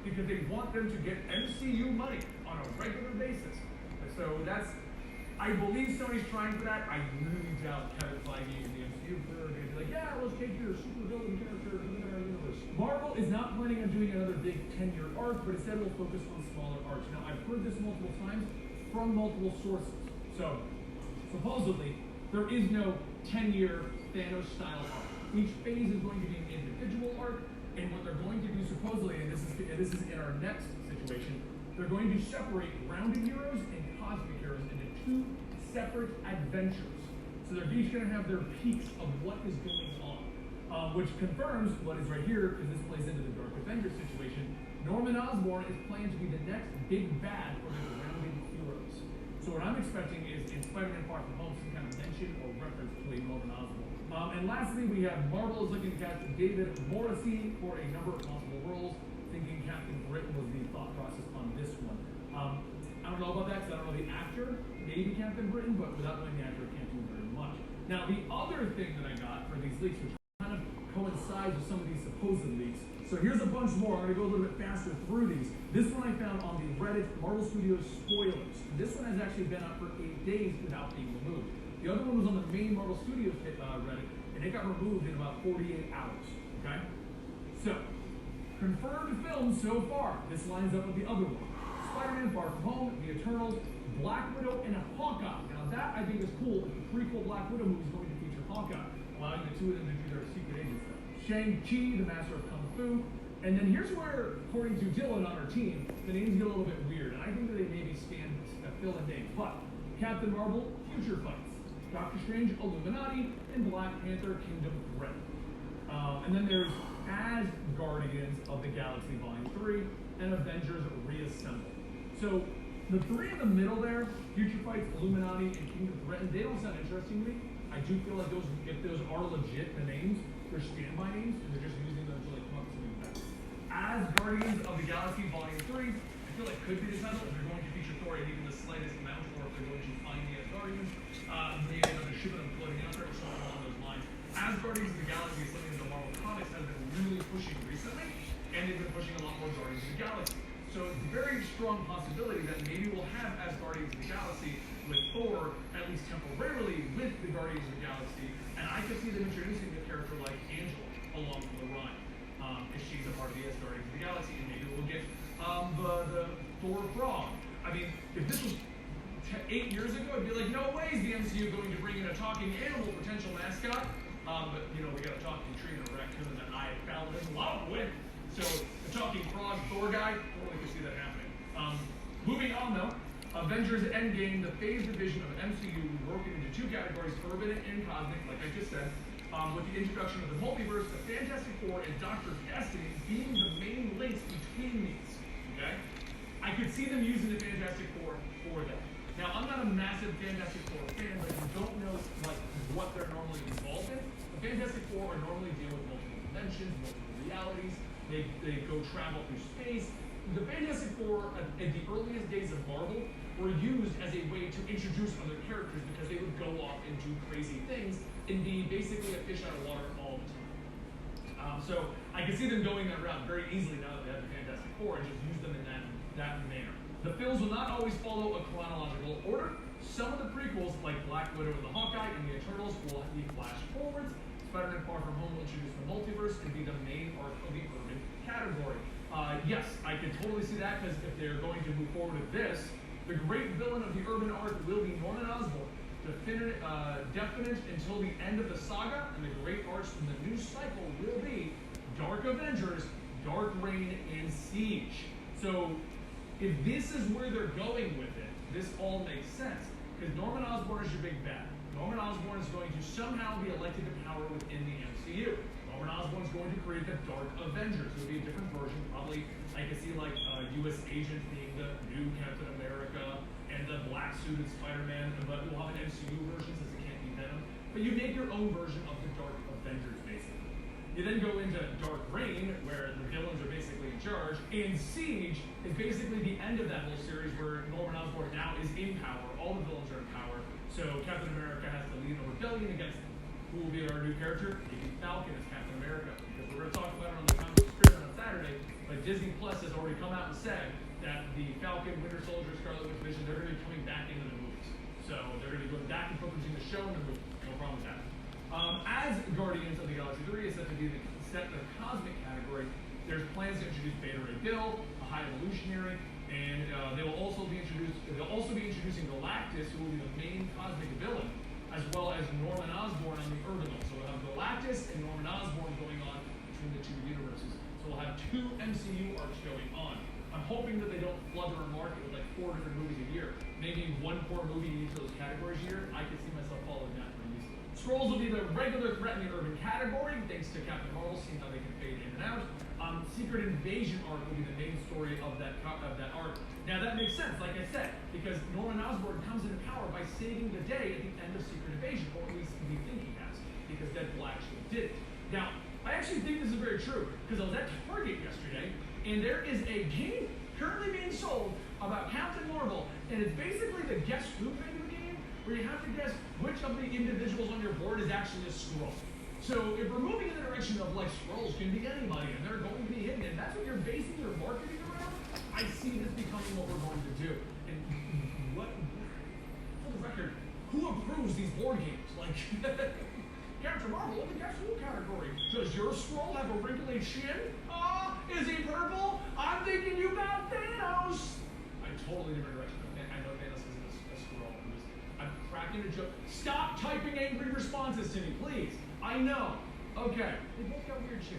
because they want them to get MCU money on a regular basis. So that's, I believe Sony's trying for that. I really doubt Kevin Feige and the MCU are going to be like, yeah, let's take your super villain characters in our universe. Marvel is not planning on doing another big 10-year arc, but instead will focus on smaller arcs. Now, I've heard this multiple times from multiple sources. So, supposedly, there is no 10-year Thanos-style arc. Each phase is going to be an individual arc, and what they're going to do supposedly, and this is in our next situation, they're going to separate grounded heroes and cosmic heroes into two separate adventures. So they're each going to have their peaks of what is going on, which confirms what is right here, because this plays into the Dark Avengers situation. Norman Osborn is planned to be the next big bad for the grounded heroes. So what I'm expecting is in Spider-Man Far From Home some kind of mention or reference to a Norman Osborn. And lastly, we have Marvel is looking to cast David Morrissey for a number of possible roles, thinking Captain Britain was the thought process on this one. I don't know about that because I don't know the actor, maybe Captain Britain, but without knowing the actor, I can't do very much. Now, the other thing that I got for these leaks, which kind of coincides with some of these supposed leaks, so here's a bunch more. I'm going to go a little bit faster through these. This one I found on the Reddit Marvel Studios spoilers. This one has actually been up for 8 days without being removed. The other one was on the main Marvel Studios Reddit, and it got removed in about 48 hours, okay? So, confirmed films so far. This lines up with the other one. Spider-Man Far From Home, The Eternals, Black Widow, and Hawkeye. Now that I think is cool. The prequel Black Widow movie is going to feature Hawkeye, allowing the two of them to do their secret agent stuff. Shang-Chi, the Master of Kung Fu. And then here's where, according to Dylan on our team, the names get a little bit weird. And I think that they maybe stand fill in names. But Captain Marvel, Future Fights. Doctor Strange, Illuminati, and Black Panther, Kingdom Threat. And then there's Asgardians of the Galaxy Volume 3 and Avengers Reassemble. So the three in the middle there, Future Fights, Illuminati, and Kingdom Threat, they don't sound interesting to me. I do feel like those, if those are legit the names, they're standby names, and they're just using them to like come up with something better. Asgardians of the Galaxy Volume 3, I feel like could be the title if they're going to feature Thor in even the slightest amount, or if they're going to find the Asgardians. Maybe another ship of them floating out there or something along those lines. Asgardians of the Galaxy is something that the Marvel Comics has been really pushing recently, and they've been pushing a lot more Guardians of the Galaxy. So it's a very strong possibility that maybe we'll have Asgardians of the Galaxy with Thor, at least temporarily, with the Guardians of the Galaxy, and I could see them introducing a character like Angela along the line, if she's a part of the Asgardians of the Galaxy, and maybe we'll get the Thor Frog. I mean, if this was 8 years ago, I'd be like, no way is the MCU going to bring in a talking animal potential mascot. But, you know, we got a talking tree and a raccoon that I found in love with. So, the talking frog Thor guy, totally could see that happening. Moving on, though, Avengers Endgame, the phase division of MCU, we broke it into two categories, urban and cosmic, like I just said, with the introduction of the multiverse, the Fantastic Four, and Dr. Destiny being the main links between these, okay? I could see them using the Fantastic Four for that. Now, I'm not a massive Fantastic Four fan, but if you don't know like what they're normally involved in, the Fantastic Four are normally deal with multiple dimensions, multiple realities. They go travel through space. The Fantastic Four, at the earliest days of Marvel, were used as a way to introduce other characters because they would go off and do crazy things and be basically a fish out of water all the time. So I can see them going that route very easily now that they have the Fantastic Four and just use them in that manner. The films will not always follow a chronological order. Some of the prequels, like Black Widow and the Hawkeye and the Eternals, will be flash forwards. Spider-Man Far From Home will introduce the multiverse and be the main arc of the urban category. Yes, I can totally see that because if they're going to move forward with this, the great villain of the urban arc will be Norman Osborn, definite until the end of the saga, and the great arcs from the new cycle will be Dark Avengers, Dark Reign, and Siege. So, if this is where they're going with it, this all makes sense. Because Norman Osborn is your big bad. Norman Osborn is going to somehow be elected to power within the MCU. Norman Osborn is going to create the Dark Avengers. It'll be a different version. Probably, I could see like U.S. Agent being the new Captain America and the black suited Spider-Man, but we'll have an MCU version since it can't be Venom. But you make your own version of the Dark Avengers, basically. You then go into Dark Reign, where the villains are basically in charge, and Siege is basically the end of that whole series where Norman Osborn now is in power, all the villains are in power, so Captain America has to lead a rebellion against them. Who will be our new character? Maybe Falcon as Captain America, because we're going to talk about it on the comic strip on Saturday, but Disney Plus has already come out and said that the Falcon, Winter Soldier, Scarlet Witch Vision, they're going to be coming back into the movies. So they're going to be going back and forth between the show and the movie. No problem with that. As Guardians of the Galaxy 3 is set to be set in the cosmic category, there's plans to introduce Beta Ray Bill, a high evolutionary, and they'll also be introducing Galactus, who will be the main cosmic villain, as well as Norman Osborn on the Urban. So we'll have Galactus and Norman Osborn going on between the two universes. So we'll have 2 MCU arcs going on. I'm hoping that they don't flood our market with like 4 different movies a year. Maybe 1 poor movie in each of those categories a year. I could see myself following that pretty easily. Skrulls will be the regular threat in the urban category, thanks to Captain Marvel, seeing how they can fade in and out. Secret Invasion arc will be the main story of that arc. Now that makes sense, like I said, because Norman Osborn comes into power by saving the day at the end of Secret Invasion, or at least we think he has, because Deadpool actually did it. Now, I actually think this is very true, because I was at Target yesterday, and there is a game currently being sold about Captain Marvel, and it's basically the Guess Who kind of game, where you have to guess which of the individuals on your board is actually a Skrull. So if we're moving in the direction of like Skrulls can be anybody, and they're going to be hidden, and that's what you're basing your marketing around, I see this becoming what we're going to do. And what, for the record, who approves these board games? Like, Captain Marvel in the Guess Who category. Does your Skrull have a wrinkly chin? Is he purple? I'm thinking you got Thanos. I totally different direction. I know Thanos isn't a Skrull. I'm cracking a joke. Stop typing angry responses to me, please. I know. Okay. They both got weird shit.